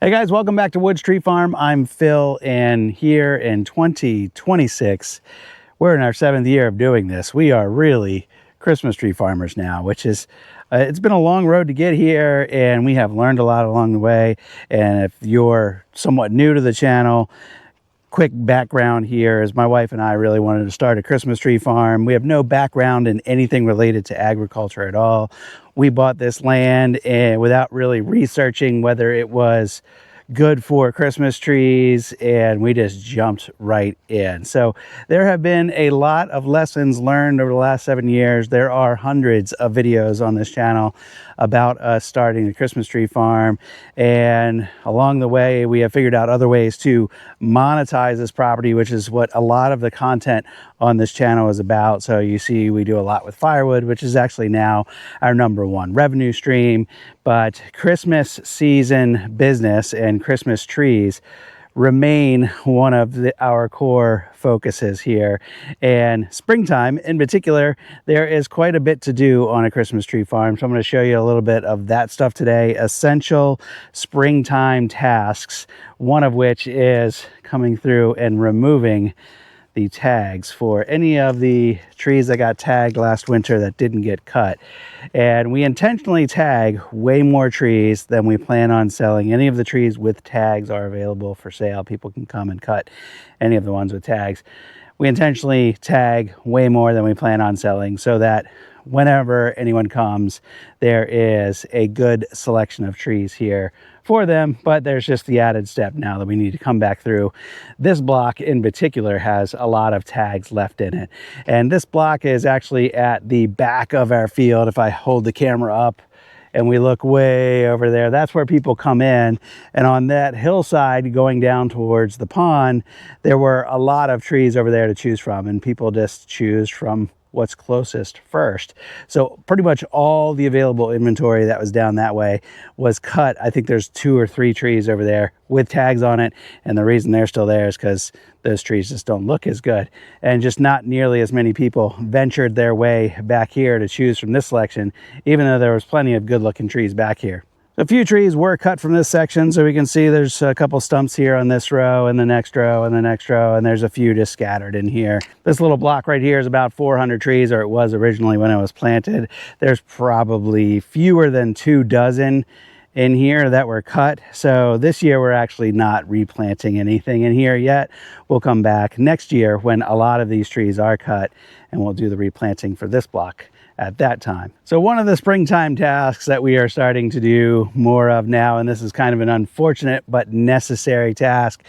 Hey guys, welcome back to Woods Tree Farm. I'm Phil, and here in 2026, we're in our 7th year of doing this. We are really Christmas tree farmers now, which is, it's been a long road to get here, and we have learned a lot along the way. And if you're somewhat new to the channel, quick background here is my wife and I really wanted to start a Christmas tree farm. We have no background in anything related to agriculture at all. We bought this land and without really researching whether it was good for Christmas trees, and we just jumped right in. So there have been a lot of lessons learned over the last 7 years. There are hundreds of videos on this channel about us starting a Christmas tree farm, and along the way we have figured out other ways to monetize this property, which is what a lot of the content on this channel is about. So you see we do a lot with firewood, which is actually now our #1 revenue stream. But Christmas season business and Christmas trees remain one of our core focuses here. And springtime in particular, there is quite a bit to do on a Christmas tree farm. So I'm going to show you a little bit of that stuff today. Essential springtime tasks, one of which is coming through and removing the tags for any of the trees that got tagged last winter that didn't get cut. And we intentionally tag way more trees than we plan on selling. Any of the trees with tags are available for sale. People can come and cut any of the ones with tags. We intentionally tag way more than we plan on selling so that whenever anyone comes, there is a good selection of trees here for them. But there's just the added step now that we need to come back through. This block in particular has a lot of tags left in it. And this block is actually at the back of our field. If I hold the camera up and we look way over there, that's where people come in. And on that hillside going down towards the pond, there were a lot of trees over there to choose from, and people just choose from what's closest first. So pretty much all the available inventory that was down that way was cut. I think there's 2 or 3 trees over there with tags on it, and the reason they're still there is because those trees just don't look as good, and just not nearly as many people ventured their way back here to choose from this selection, even though there was plenty of good looking trees back here. A few trees were cut from this section, so we can see there's a couple stumps here on this row and the next row and the next row, and there's a few just scattered in here. This little block right here is about 400 trees, or it was originally when it was planted. There's probably fewer than 2 dozen in here that were cut. So this year we're actually not replanting anything in here yet. We'll come back next year when a lot of these trees are cut, and we'll do the replanting for this block at that time. So one of the springtime tasks that we are starting to do more of now, and this is kind of an unfortunate but necessary task,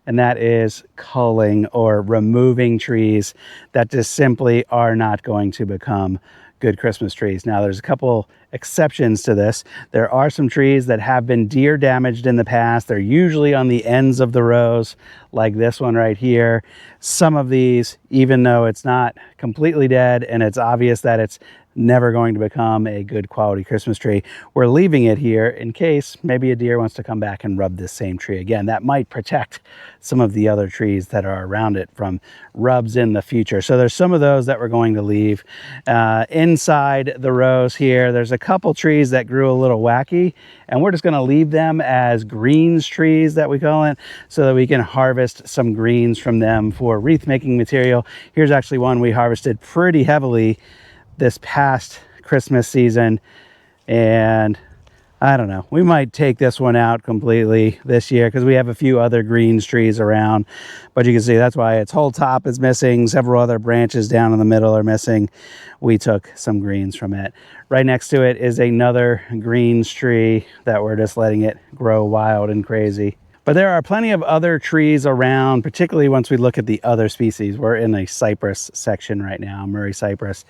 and that is culling, or removing trees that just simply are not going to become good Christmas trees. Now there's a couple exceptions to this. There are some trees that have been deer damaged in the past. They're usually on the ends of the rows, like this one right here. Some of these, even though it's not completely dead and it's obvious that it's never going to become a good quality Christmas tree, we're leaving it here in case maybe a deer wants to come back and rub this same tree again. That might protect some of the other trees that are around it from rubs in the future. So there's some of those that we're going to leave. Inside the rows here, there's a couple trees that grew a little wacky, and we're just going to leave them as greens trees that we call it, so that we can harvest some greens from them for wreath making material. Here's actually one we harvested pretty heavily this past Christmas season, and I don't know, we might take this one out completely this year because we have a few other greens trees around. But you can see that's why its whole top is missing. Several other branches down in the middle are missing. We took some greens from it. Right next to it is another greens tree that we're just letting it grow wild and crazy. But there are plenty of other trees around, particularly once we look at the other species. We're in a cypress section right now, Murray cypress.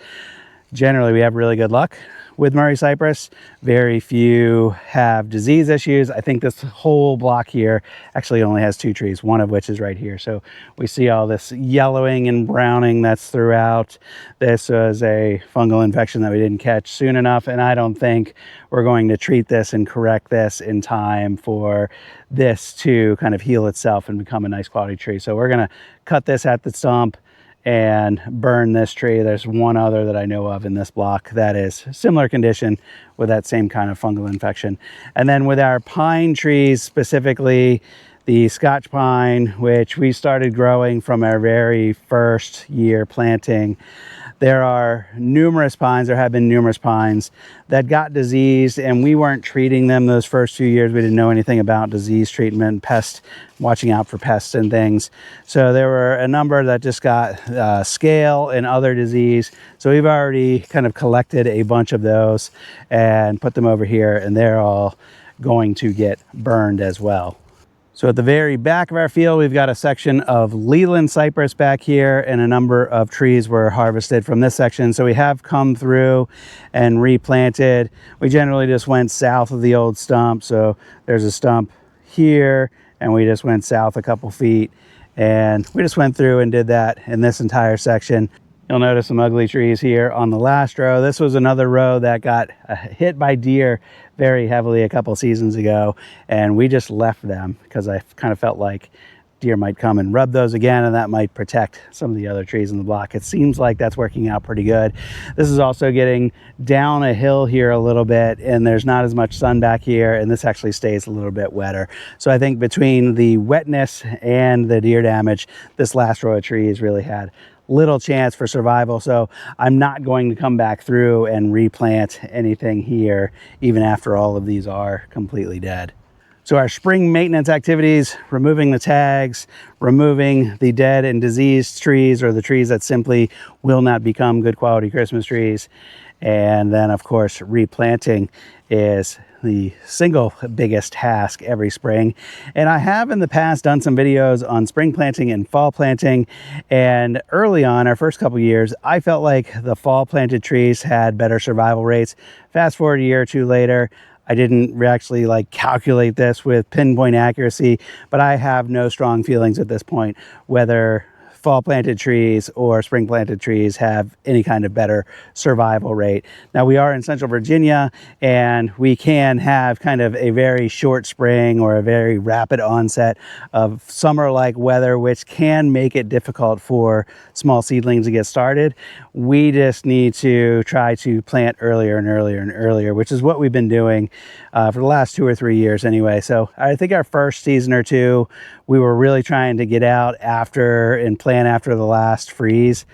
Generally, we have really good luck with Murray cypress. Very few have disease issues. I think this whole block here actually only has 2 trees, one of which is right here. So we see all this yellowing and browning that's throughout. This was a fungal infection that we didn't catch soon enough, and I don't think we're going to treat this and correct this in time for this to kind of heal itself and become a nice quality tree. So we're going to cut this at the stump and burn this tree. There's one other that I know of in this block that is similar condition with that same kind of fungal infection. And then with our pine trees, specifically the Scotch pine, which we started growing from our very first year planting, there are numerous pines, there have been numerous pines that got diseased, and we weren't treating them those first few years. We didn't know anything about disease treatment, pest, watching out for pests and things. So there were a number that just got scale and other disease. So we've already kind of collected a bunch of those and put them over here, and they're all going to get burned as well. So at the very back of our field, we've got a section of Leland cypress back here, and a number of trees were harvested from this section. So we have come through and replanted. We generally just went south of the old stump. So there's a stump here, and we just went south a couple feet, and we just went through and did that in this entire section. You'll notice some ugly trees here on the last row. This was another row that got hit by deer very heavily a couple seasons ago, and we just left them because I kind of felt like deer might come and rub those again, and that might protect some of the other trees in the block. It seems like that's working out pretty good. This is also getting down a hill here a little bit, and there's not as much sun back here, and this actually stays a little bit wetter. So I think between the wetness and the deer damage, this last row of trees really had little chance for survival. So I'm not going to come back through and replant anything here, even after all of these are completely dead. So our spring maintenance activities: removing the tags, removing the dead and diseased trees, or the trees that simply will not become good quality Christmas trees. And then of course, replanting is the single biggest task every spring. And I have in the past done some videos on spring planting and fall planting. And early on, our first couple years, I felt like the fall planted trees had better survival rates. Fast forward a year or two later, I didn't actually calculate this with pinpoint accuracy, but I have no strong feelings at this point whether fall planted trees or spring planted trees have any kind of better survival rate. Now, we are in Central Virginia, and we can have kind of a very short spring or a very rapid onset of summer-like weather, which can make it difficult for small seedlings to get started. We just need to try to plant earlier and earlier and earlier, which is what we've been doing for the last 2 or 3 years anyway. So I think our first season or two, we were really trying to get out after and plant after the last freeze.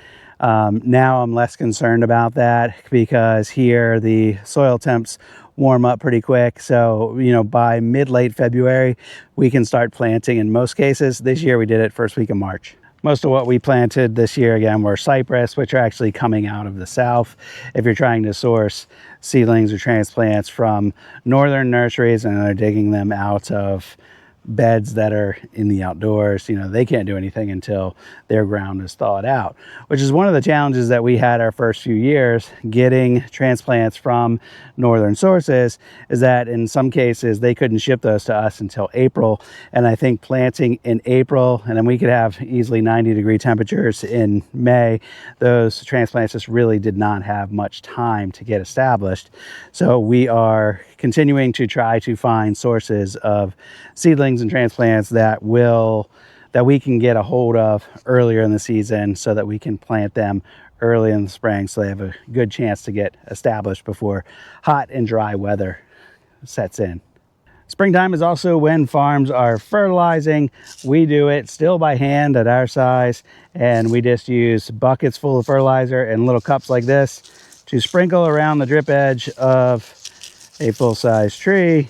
Now I'm less concerned about that because here the soil temps warm up pretty quick. So, by mid-late February, we can start planting in most cases. This year we did it first week of March. Most of what we planted this year, again, were cypress, which are actually coming out of the south. If you're trying to source seedlings or transplants from northern nurseries and are digging them out of beds that are in the outdoors, they can't do anything until their ground is thawed out, which is one of the challenges that we had our first few years getting transplants from northern sources, is that in some cases they couldn't ship those to us until April. And I think planting in April, and then we could have easily 90-degree temperatures in May, those transplants just really did not have much time to get established. So we are continuing to try to find sources of seedlings and transplants that we can get a hold of earlier in the season, so that we can plant them early in the spring so they have a good chance to get established before hot and dry weather sets in. Springtime is also when farms are fertilizing. We do it still by hand at our size, and we just use buckets full of fertilizer and little cups like this to sprinkle around the drip edge of a full-size tree.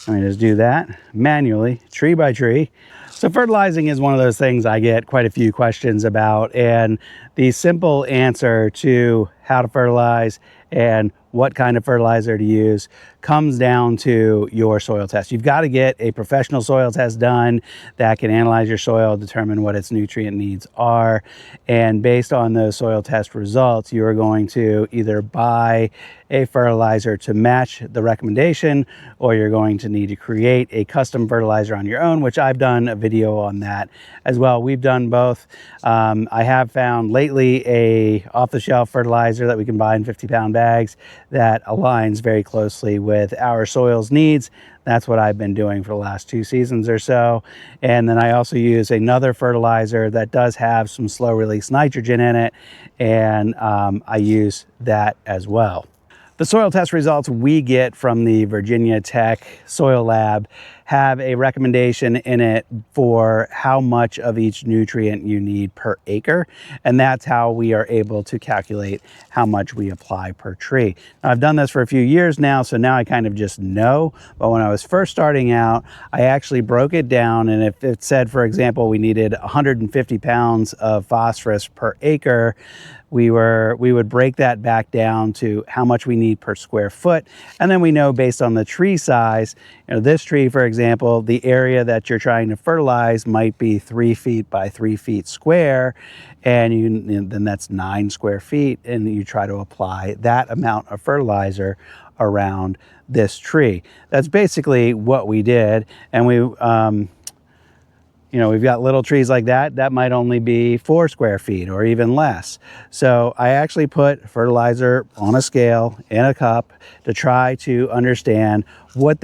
Let me just do that manually, tree by tree. So fertilizing is one of those things I get quite a few questions about, and the simple answer to how to fertilize and what kind of fertilizer to use comes down to your soil test. You've got to get a professional soil test done that can analyze your soil, determine what its nutrient needs are, and based on those soil test results, you are going to either buy a fertilizer to match the recommendation, or you're going to need to create a custom fertilizer on your own, which I've done a video on that as well. We've done both. I have found lately a off-the-shelf fertilizer that we can buy in 50-pound bags that aligns very closely with our soil's needs. That's what I've been doing for the last 2 seasons or so. And then I also use another fertilizer that does have some slow release nitrogen in it, and I use that as well. The soil test results we get from the Virginia Tech Soil Lab have a recommendation in it for how much of each nutrient you need per acre, and that's how we are able to calculate how much we apply per tree. Now, I've done this for a few years now, so now I kind of just know, but when I was first starting out, I actually broke it down, and if it said, for example, we needed 150 pounds of phosphorus per acre, we would break that back down to how much we need per square foot. And then we know based on the tree size, this tree, for example, the area that you're trying to fertilize might be 3 feet by 3 feet square. And then that's 9 square feet. And you try to apply that amount of fertilizer around this tree. That's basically what we did. And we've got little trees like that might only be 4 square feet or even less. So I actually put fertilizer on a scale in a cup to try to understand what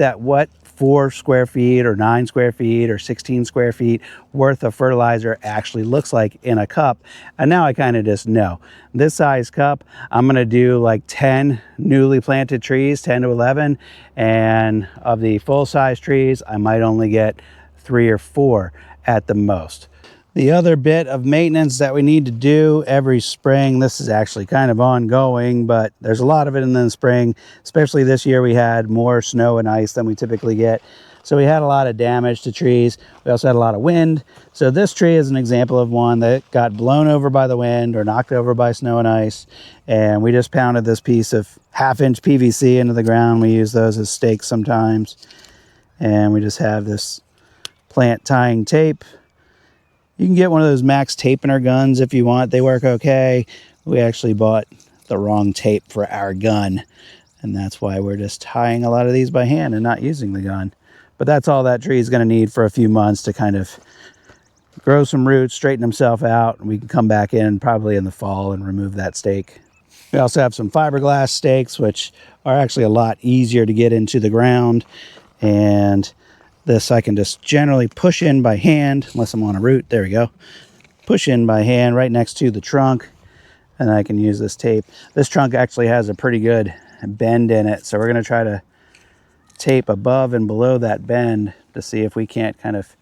4 square feet or 9 square feet or 16 square feet worth of fertilizer actually looks like in a cup. And now I kind of just know this size cup, I'm going to do like 10 newly planted trees, 10 to 11. And of the full size trees, I might only get 3 or 4 at the most. The other bit of maintenance that we need to do every spring, this is actually kind of ongoing, but there's a lot of it in the spring, especially this year we had more snow and ice than we typically get. So we had a lot of damage to trees. We also had a lot of wind. So this tree is an example of one that got blown over by the wind or knocked over by snow and ice. And we just pounded this piece of 1/2-inch PVC into the ground. We use those as stakes sometimes. And we just have this plant tying tape. You can get one of those Max Tapener guns if you want. They work okay. We actually bought the wrong tape for our gun, and that's why we're just tying a lot of these by hand and not using the gun. But that's all that tree is going to need for a few months to kind of grow some roots, straighten himself out, and we can come back in probably in the fall and remove that stake. We also have some fiberglass stakes, which are actually a lot easier to get into the ground, and this I can just generally push in by hand, unless I'm on a root. There we go. Push in by hand right next to the trunk, and I can use this tape. This trunk actually has a pretty good bend in it, so we're going to try to tape above and below that bend to see if we can't kind of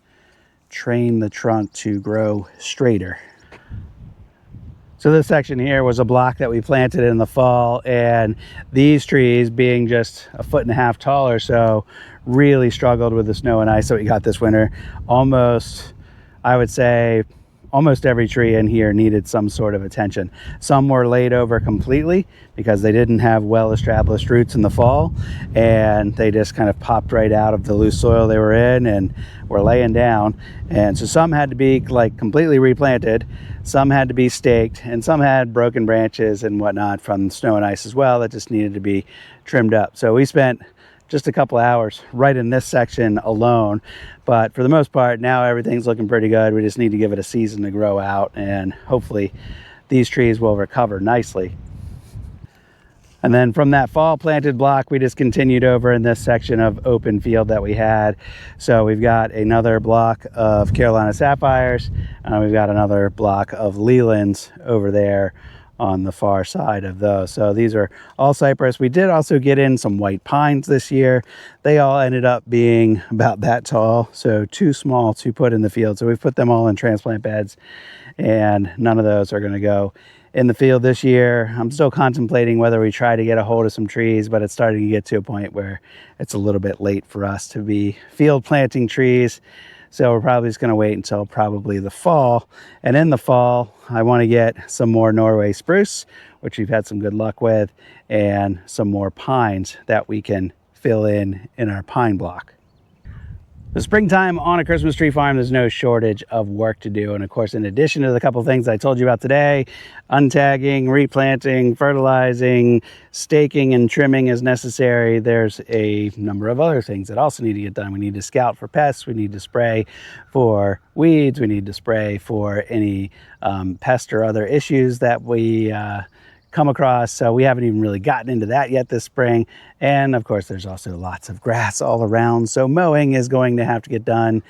train the trunk to grow straighter. So this section here was a block that we planted in the fall, and these trees, being just 1.5 feet tall or so, really struggled with the snow and ice that we got this winter. I would say almost every tree in here needed some sort of attention. Some were laid over completely because they didn't have well-established roots in the fall, and they just kind of popped right out of the loose soil they were in and were laying down. And so some had to be like completely replanted, some had to be staked, and some had broken branches and whatnot from snow and ice as well that just needed to be trimmed up. So we spent just a couple hours right in this section alone, but for the most part now everything's looking pretty good. We just need to give it a season to grow out, and hopefully these trees will recover nicely. And then from that fall planted block, we just continued over in this section of open field that we had. So we've got another block of Carolina Sapphires, and we've got another block of Lelands over there on the far side of those. So these are all cypress. We did also get in some white pines this year. They all ended up being about that tall, so too small to put in the field. So we've put them all in transplant beds, and none of those are going to go in the field this year. I'm still contemplating whether we try to get a hold of some trees, but it's starting to get to a point where it's a little bit late for us to be field planting trees. So we're probably just going to wait until probably the fall. And in the fall, I want to get some more Norway spruce, which we've had some good luck with, and some more pines that we can fill in our pine block. The springtime on a Christmas tree farm, there's no shortage of work to do. And of course, in addition to the couple things I told you about today, untagging, replanting, fertilizing, staking, and trimming is necessary, there's a number of other things that also need to get done. We need to scout for pests. We need to spray for weeds. We need to spray for any pest or other issues that we come across. So we haven't even really gotten into that yet this spring. And of course, there's also lots of grass all around. So mowing is going to have to get done.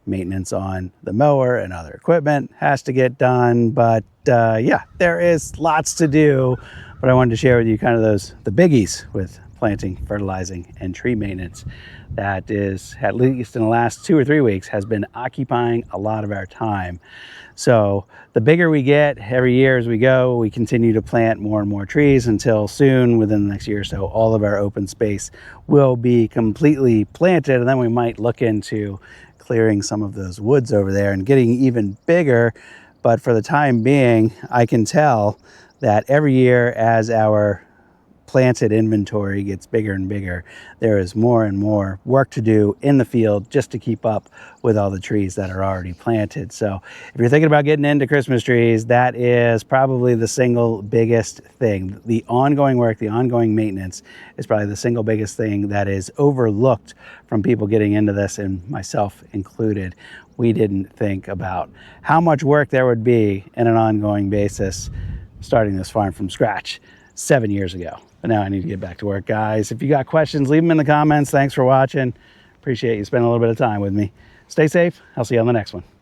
Maintenance on the mower and other equipment has to get done. But yeah, there is lots to do. But I wanted to share with you kind of the biggies with planting, fertilizing, and tree maintenance. That is, at least in the last 2 or 3 weeks, has been occupying a lot of our time. So the bigger we get every year as we go, we continue to plant more and more trees until soon, within the next year or so, all of our open space will be completely planted. And then we might look into clearing some of those woods over there and getting even bigger. But for the time being, I can tell that every year as our planted inventory gets bigger and bigger, there is more and more work to do in the field just to keep up with all the trees that are already planted. So if you're thinking about getting into Christmas trees, that is probably the single biggest thing. The ongoing work, the ongoing maintenance is probably the single biggest thing that is overlooked from people getting into this, and myself included. We didn't think about how much work there would be in an ongoing basis starting this farm from scratch 7 years ago. But now I need to get back to work, guys. If you got questions, leave them in the comments. Thanks for watching. Appreciate you spending a little bit of time with me. Stay safe. I'll see you on the next one.